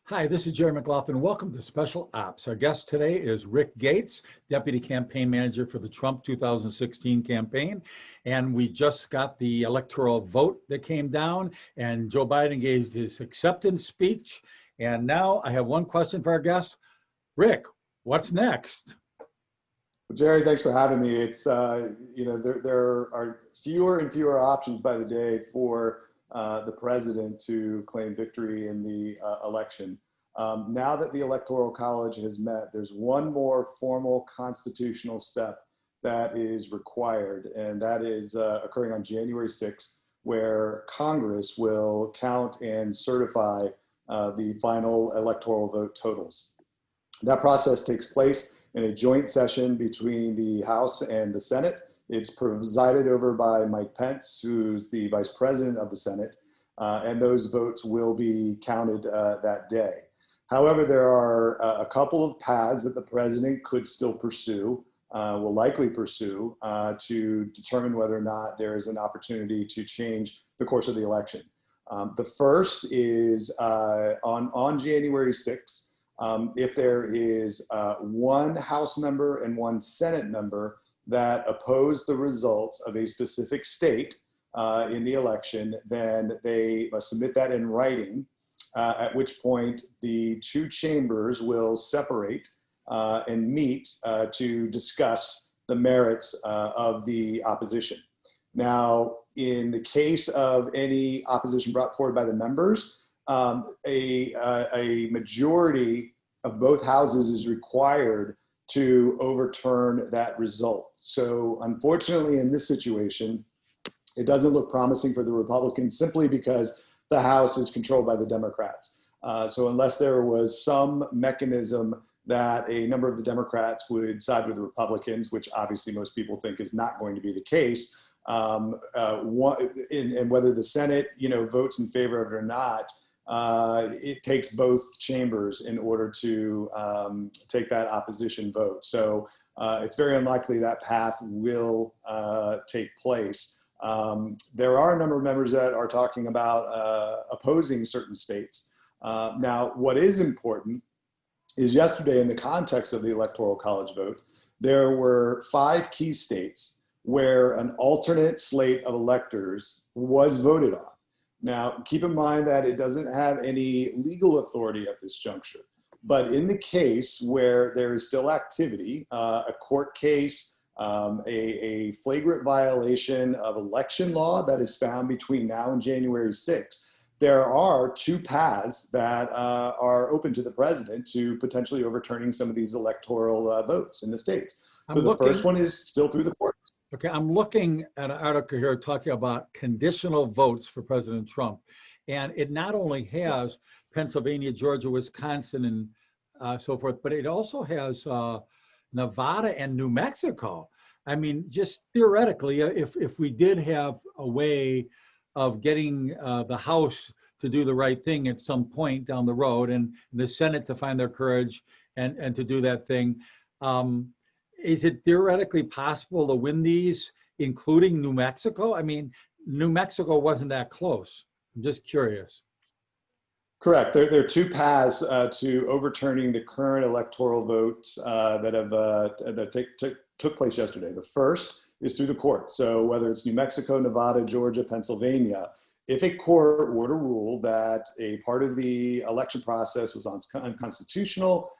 Hi, this is Jerry McLaughlin. Welcome to Special Ops. Our guest today is Rick Gates, Deputy Campaign Manager for the Trump 2016 campaign. And we just got the electoral vote that came down, and Joe Biden gave his acceptance speech. And now I have one question for our guest. Rick, what's next? Well, Jerry, thanks for having me. It's, there are fewer and fewer options by the day for the president to claim victory in the election. Now that the Electoral College has met, there's one more formal constitutional step that is required, and that is occurring on January 6th, where Congress will count and certify the final electoral vote totals. That process takes place in a joint session between the House and the Senate. It's presided over by Mike Pence, who's the Vice President of the Senate, and those votes will be counted that day. However, there are a couple of paths that the president could still pursue, will likely pursue, to determine whether or not there is an opportunity to change the course of the election. The first is on January 6th, if there is one House member and one Senate member that oppose the results of a specific state in the election, then they must submit that in writing, at which point the two chambers will separate and meet to discuss the merits of the opposition. Now, in the case of any opposition brought forward by the members, a majority of both houses is required to overturn that result. So unfortunately, in this situation, it doesn't look promising for the Republicans simply because the House is controlled by the Democrats. So unless there was some mechanism that a number of the Democrats would side with the Republicans, which obviously most people think is not going to be the case, and whether the Senate, votes in favor of it or not, it takes both chambers in order to take that opposition vote. So it's very unlikely that path will take place. There are a number of members that are talking about opposing certain states. Now, what is important is yesterday, in the context of the Electoral College vote, there were 5 key states where an alternate slate of electors was voted on. Now, keep in mind that it doesn't have any legal authority at this juncture, but in the case where there is still activity, a court case, a flagrant violation of election law that is found between now and January 6th, there are 2 paths that are open to the president to potentially overturning some of these electoral votes in the states. So the first one is still through the courts. Okay, I'm looking at an article here talking about conditional votes for President Trump. And it not only has Pennsylvania, Georgia, Wisconsin, and so forth, but it also has Nevada and New Mexico. I mean, just theoretically, if we did have a way of getting the House to do the right thing at some point down the road, and the Senate to find their courage and to do that thing, is it theoretically possible to win these, including New Mexico? I mean, New Mexico wasn't that close. I'm just curious. Correct. There are 2 paths to overturning the current electoral votes that took place yesterday. The first is through the court. So whether it's New Mexico, Nevada, Georgia, Pennsylvania, if a court were to rule that a part of the election process was unconstitutional,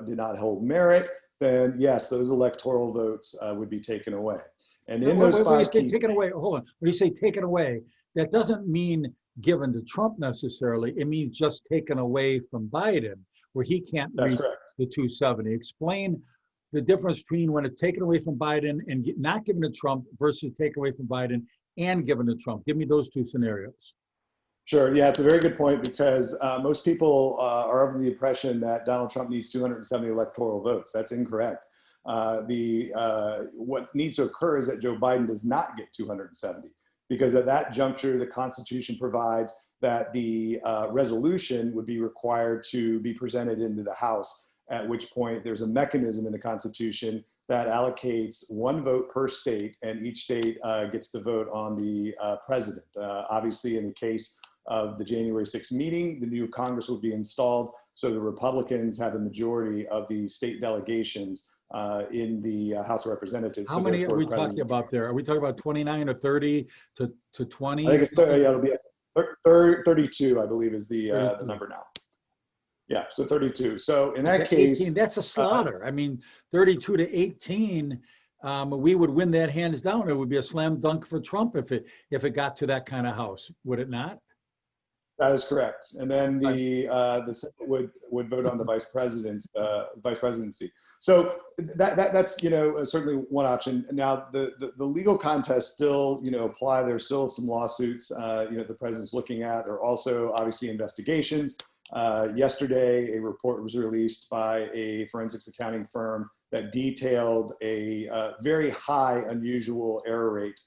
did not hold merit, then yes, those electoral votes would be taken away. And in those 5 keys— taken away, hold on. When you say taken away, that doesn't mean given to Trump necessarily. It means just taken away from Biden, where he can't reach the 270. Explain the difference between when it's taken away from Biden and not given to Trump versus taken away from Biden and given to Trump. Give me those 2 scenarios. Sure. Yeah, it's a very good point, because most people are under the impression that Donald Trump needs 270 electoral votes. That's incorrect. What needs to occur is that Joe Biden does not get 270, because at that juncture, the Constitution provides that the resolution would be required to be presented into the House, at which point there's a mechanism in the Constitution that allocates 1 vote per state, and each state gets to vote on the president. Obviously, in the case of the January 6th meeting. The new Congress will be installed, so the Republicans have a majority of the state delegations in the House of Representatives. How So many are therefore, we talking about there? Are we talking about 29 or 30 to 20? I think it's, yeah, it'll be 32, I believe, is the 32. number now. Yeah, so 32. So in that Okay, case, 18, that's a slaughter. I mean, 32 to 18, we would win that hands down. It would be a slam dunk for Trump if it got to that kind of house, would it not? that is correct. And then Right. the Senate would vote on the vice presidency. So that's certainly one option. Now the legal contests still apply. There's still some lawsuits the president's looking at. There are also obviously investigations. Yesterday, a report was released by a forensics accounting firm that detailed a very high, unusual error rate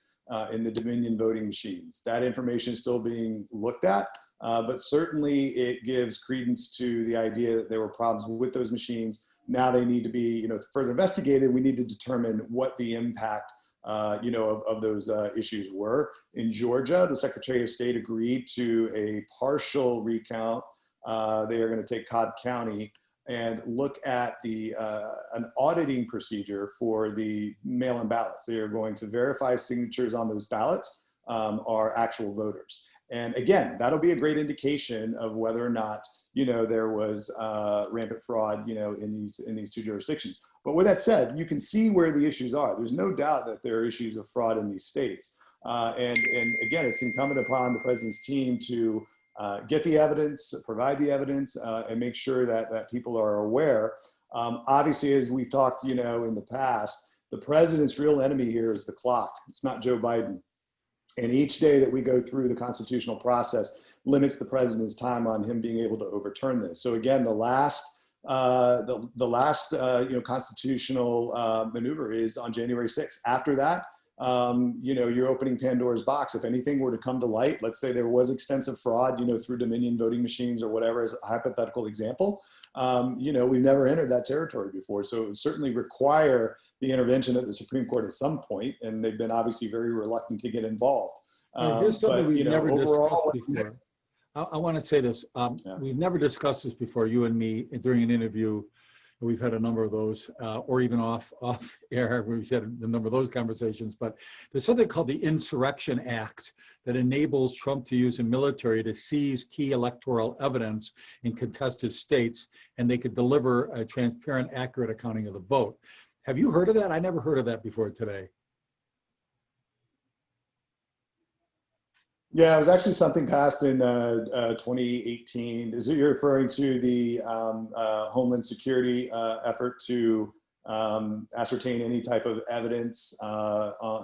in the Dominion voting machines. That information is still being looked at, but certainly it gives credence to the idea that there were problems with those machines. Now they need to be further investigated. We need to determine what the impact of those issues were. In Georgia, the Secretary of State agreed to a partial recount. They are going to take Cobb County and look at an auditing procedure for the mail-in ballots. They are going to verify signatures on those ballots are actual voters. And again, that'll be a great indication of whether or not there was rampant fraud in these two jurisdictions. But with that said, you can see where the issues are. There's no doubt that there are issues of fraud in these states. And again, it's incumbent upon the president's team to get the evidence, provide the evidence, and make sure that people are aware. Obviously, as we've talked, in the past, the president's real enemy here is the clock. It's not Joe Biden. And each day that we go through the constitutional process limits the president's time on him being able to overturn this. So again, the last constitutional maneuver is on January 6th. After that, you're opening Pandora's box. If anything were to come to light, let's say there was extensive fraud, through Dominion voting machines or whatever, as a hypothetical example, we've never entered that territory before. So it would certainly require the intervention of the Supreme Court at some point, and they've been obviously very reluctant to get involved. Here's something But we've never overall, discussed before. I want to say this. Yeah. We've never discussed this before, you and me, during an interview. We've had a number of those, or even off air, we've had a number of those conversations, but there's something called the Insurrection Act that enables Trump to use the military to seize key electoral evidence in contested states, and they could deliver a transparent, accurate accounting of the vote. Have you heard of that? I never heard of that before today. Yeah, it was actually something passed in 2018. Is it you're referring to the Homeland Security effort to ascertain any type of evidence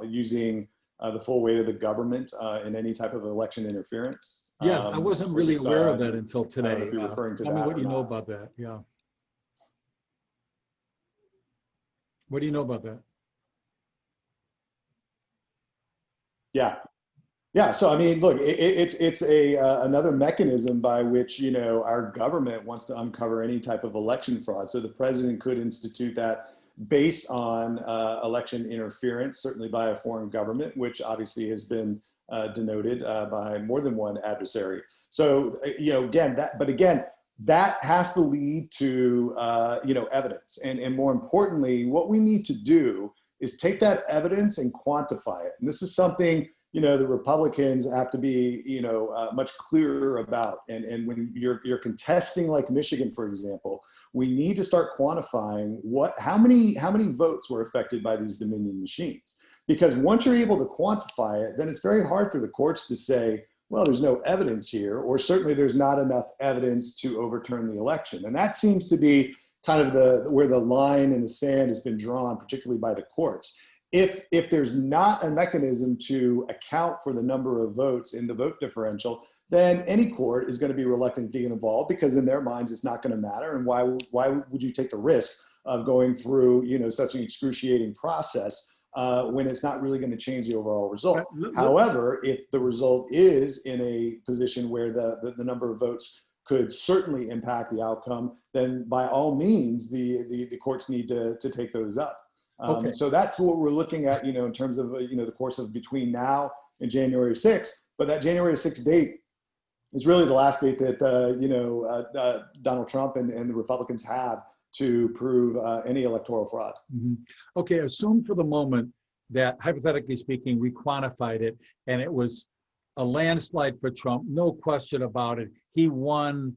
using the full weight of the government in any type of election interference? Yes, I wasn't really aware of that until today. I don't know if you're referring to tell me that what you or know not. about that. Yeah. What do you know about that? Yeah. Yeah, so I mean, look, it's another mechanism by which our government wants to uncover any type of election fraud. So the president could institute that based on election interference, certainly by a foreign government, which obviously has been denoted by more than one adversary. So again, that has to lead to evidence, and more importantly, what we need to do is take that evidence and quantify it. And this is something the Republicans have to be, much clearer about. And when you're contesting, like Michigan, for example, we need to start quantifying how many votes were affected by these Dominion machines. Because once you're able to quantify it, then it's very hard for the courts to say, well, there's no evidence here, or certainly there's not enough evidence to overturn the election. And that seems to be kind of where the line in the sand has been drawn, particularly by the courts. If there's not a mechanism to account for the number of votes in the vote differential, then any court is going to be reluctant to get involved, because in their minds it's not going to matter. And why would you take the risk of going through such an excruciating process when it's not really going to change the overall result? However, if the result is in a position where the number of votes could certainly impact the outcome, then by all means the courts need to take those up. Okay. So that's what we're looking at, in terms of, the course of between now and January 6th. But that January 6th date is really the last gate that Donald Trump and the Republicans have to prove any electoral fraud. Mm-hmm. Okay, assume for the moment that, hypothetically speaking, we quantified it and it was a landslide for Trump, no question about it. He won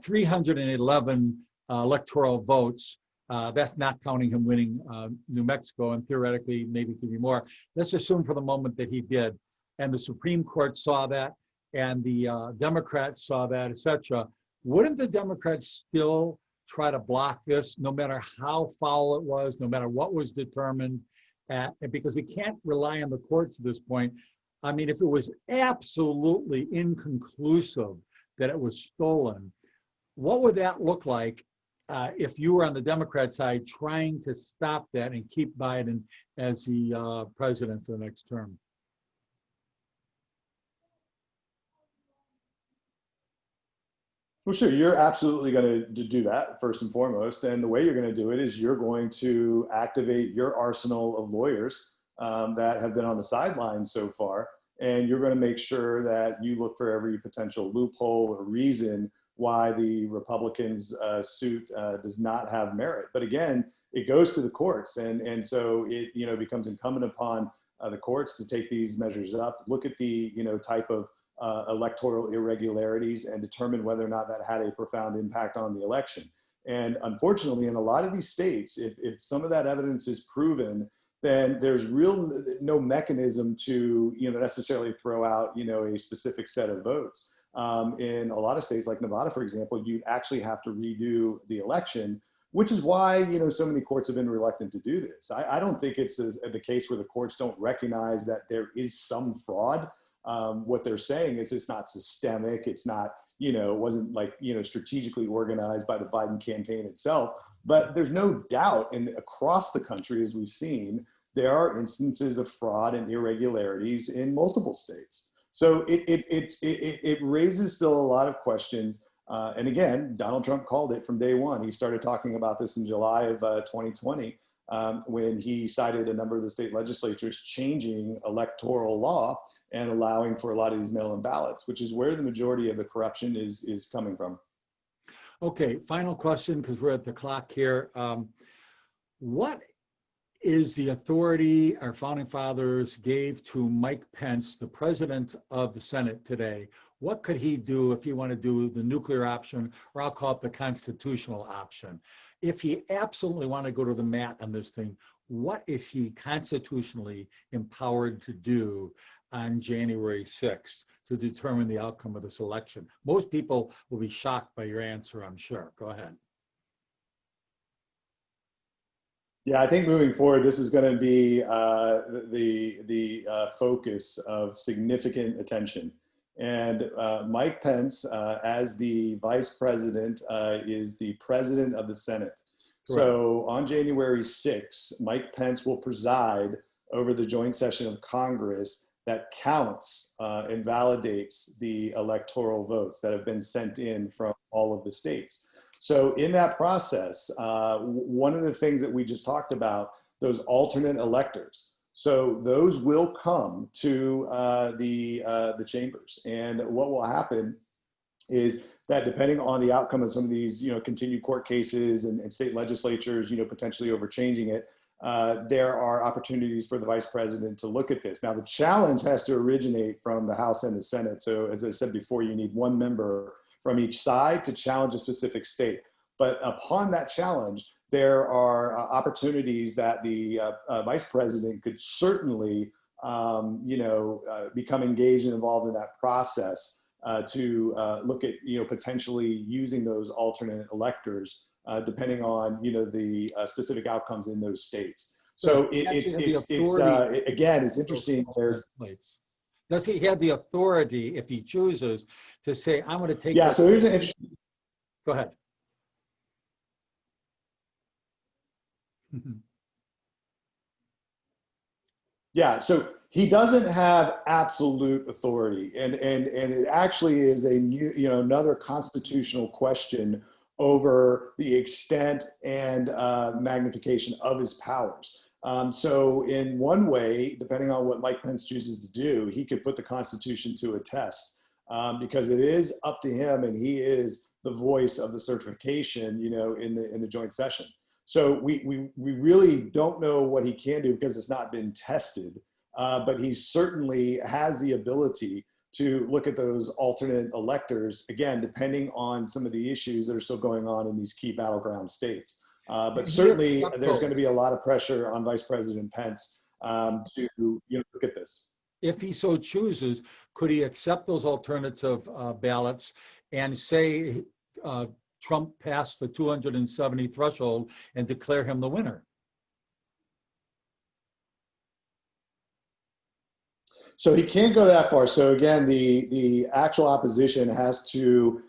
311 electoral votes. That's not counting him winning New Mexico, and theoretically maybe could be more. Let's assume for the moment that he did, and the Supreme Court saw that, and the Democrats saw that, etc. Wouldn't the Democrats still try to block this, no matter how foul it was, no matter what was determined? Because we can't rely on the courts at this point. I mean, if it was absolutely inconclusive that it was stolen, what would that look like if you were on the Democrat side trying to stop that and keep Biden as the president for the next term? Well, sure, you're absolutely going to do that first and foremost. And the way you're going to do it is you're going to activate your arsenal of lawyers that have been on the sidelines so far. And you're going to make sure that you look for every potential loophole or reason why the Republicans' suit does not have merit. But again, it goes to the courts. And so it becomes incumbent upon the courts to take these measures up, look at the type of electoral irregularities and determine whether or not that had a profound impact on the election. And unfortunately, in a lot of these states, if some of that evidence is proven, then there's no mechanism to necessarily throw out a specific set of votes. In a lot of states like Nevada, for example, you actually have to redo the election, which is why so many courts have been reluctant to do this. I don't think it's the case where the courts don't recognize that there is some fraud. What they're saying is it's not systemic. It's not, it wasn't like, strategically organized by the Biden campaign itself. But there's no doubt, and across the country, as we've seen, there are instances of fraud and irregularities in multiple states. So it raises still a lot of questions. And again, Donald Trump called it from day one. He started talking about this in July of 2020. When he cited a number of the state legislatures changing electoral law and allowing for a lot of these mail-in ballots, which is where the majority of the corruption is coming from. Okay, final question, because we're at the clock here. What is the authority our founding fathers gave to Mike Pence, the president of the Senate today? What could he do if he wanted to do the nuclear option, or I'll call it the constitutional option? If he absolutely wanted to go to the mat on this thing, what is he constitutionally empowered to do on January 6th to determine the outcome of this election? Most people will be shocked by your answer, I'm sure. Go ahead. Yeah, I think moving forward, this is going to be the focus of significant attention. And Mike Pence, as the vice president, is the president of the Senate. Correct. So on January 6th, Mike Pence will preside over the joint session of Congress that counts and validates the electoral votes that have been sent in from all of the states. So in that process, one of the things that we just talked about, those alternate electors, so those will come to the chambers. And what will happen is that depending on the outcome of some of these, continued court cases and state legislatures, potentially overchanging it, there are opportunities for the vice president to look at this. Now, the challenge has to originate from the House and the Senate. So as I said before, you need one member from each side to challenge a specific state. But upon that challenge, there are opportunities that the vice president could certainly, become engaged and involved in that process to look at, potentially using those alternate electors depending on, the specific outcomes in those states. So again, it's interesting. Does he have the authority, if he chooses, to say, I'm going to take... Yeah, so here's an interesting... Go ahead. Yeah, so he doesn't have absolute authority. And it actually is a new, another constitutional question over the extent and magnification of his powers. So in one way, depending on what Mike Pence chooses to do, he could put the Constitution to a test. because it is up to him, and he is the voice of the certification, in the joint session. So we really don't know what he can do because it's not been tested, but he certainly has the ability to look at those alternate electors, again, depending on some of the issues that are still going on in these key battleground states. But certainly there's going to be a lot of pressure on Vice President Pence to look at this. If he so chooses, could he accept those alternative ballots and say Trump passed the 270 threshold and declare him the winner? So he can't go that far. So again, the actual opposition has to,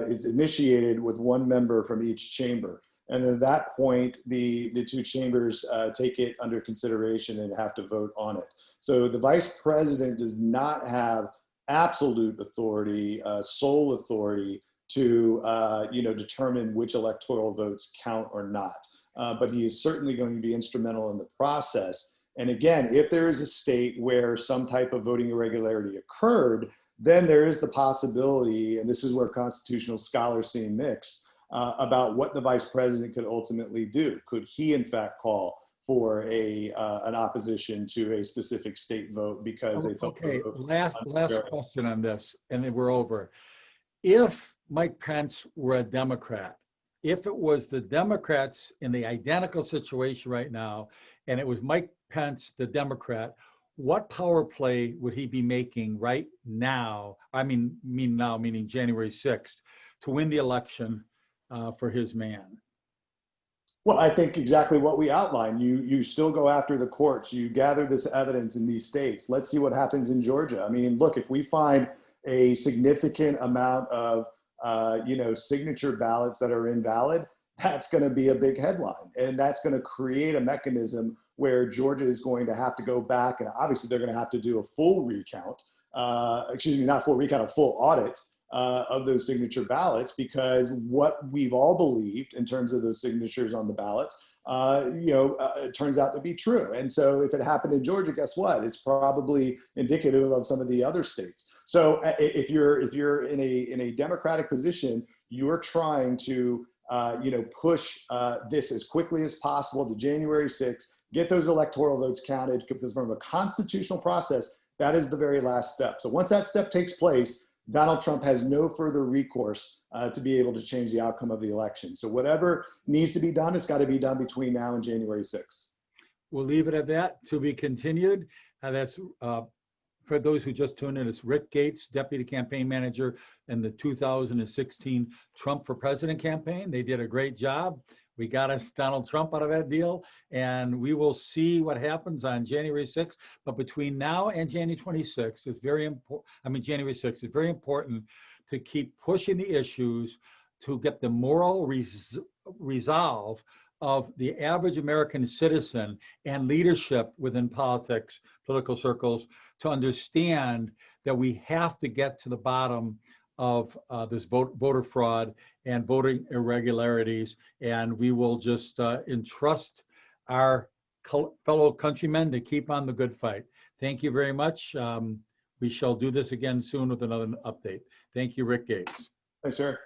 is initiated with one member from each chamber. And at that point, the two chambers take it under consideration and have to vote on it. So the vice president does not have absolute authority, sole authority to determine which electoral votes count or not. But he is certainly going to be instrumental in the process. And again, if there is a state where some type of voting irregularity occurred, then there is the possibility, and this is where constitutional scholars seem mixed, about what the vice president could ultimately do. Could he, in fact, call for an opposition to a specific state vote because they felt okay? Last question on this, and then we're over. If Mike Pence were a Democrat, if it was the Democrats in the identical situation right now, and it was Mike Pence, the Democrat, what power play would he be making right now? I mean now, meaning January 6th, to win the election for his man? Well, I think exactly what we outlined. You still go after the courts. You gather this evidence in these states. Let's see what happens in Georgia. I mean, look, if we find a significant amount of signature ballots that are invalid, that's going to be a big headline. And that's going to create a mechanism where Georgia is going to have to go back, and obviously they're going to have to do a full recount, not full recount, a full audit of those signature ballots, because what we've all believed in terms of those signatures on the ballots, it turns out to be true. And so if it happened in Georgia, guess what? It's probably indicative of some of the other states. So if you're in a Democratic position, you're trying to push this as quickly as possible to January 6th, get those electoral votes counted, because from a constitutional process, that is the very last step. So once that step takes place, Donald Trump has no further recourse to be able to change the outcome of the election. So whatever needs to be done, it's got to be done between now and January 6th. We'll leave it at that. To be continued. That's for those who just tuned in, it's Rick Gates, Deputy Campaign Manager in the 2016 Trump for President campaign. They did a great job. We got us Donald Trump out of that deal, and we will see what happens on January 6th. But between now and January 26th, it's very important. January 6th, it's very important to keep pushing the issues to get the moral resolve of the average American citizen and leadership within political circles to understand that we have to get to the bottom of this voter fraud and voting irregularities, and we will just entrust our fellow countrymen to keep on the good fight. Thank you very much. We shall do this again soon with another update. Thank you, Rick Gates. Thanks, sir.